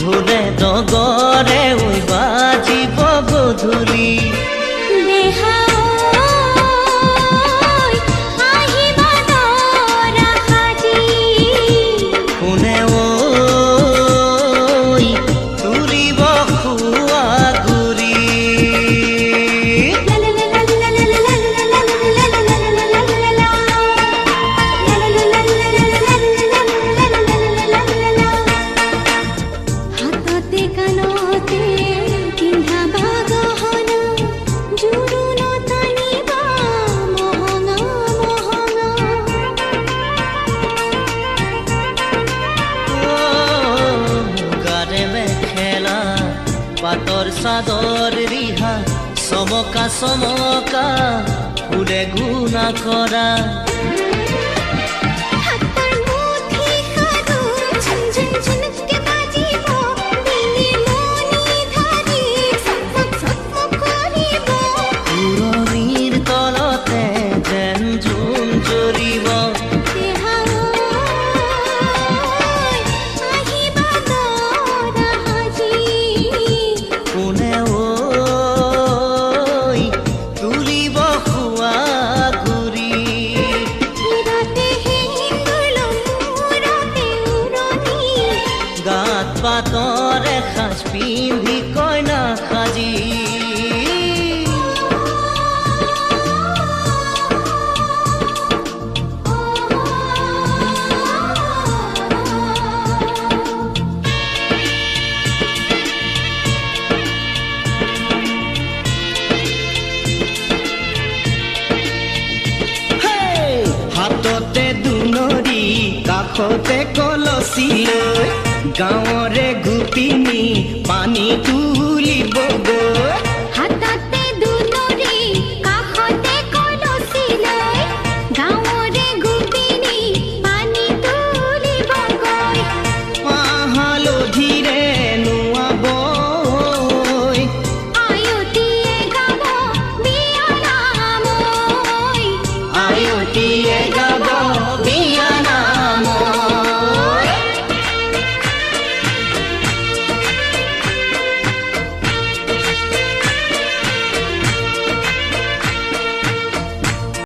ঢোলে ডগৰে ঐ বাজিব গধূলি কোনে ঐ তুলিব খোৱা গুৰি পাতৰ চাদৰ ৰিহা চমকা চমকা ফুলে গুণা কৰা পুৰণিৰ তলতে যেন জোন জৰিব কোনে ঐ তুলিব খোৱা গুৰি গাত পাতৰ এসাঁজ পিন্ধি কইনা সাজি হাততে দুনৰি কাষতে কলচি লৈ গাঁৱৰে গোপিনী পানীটো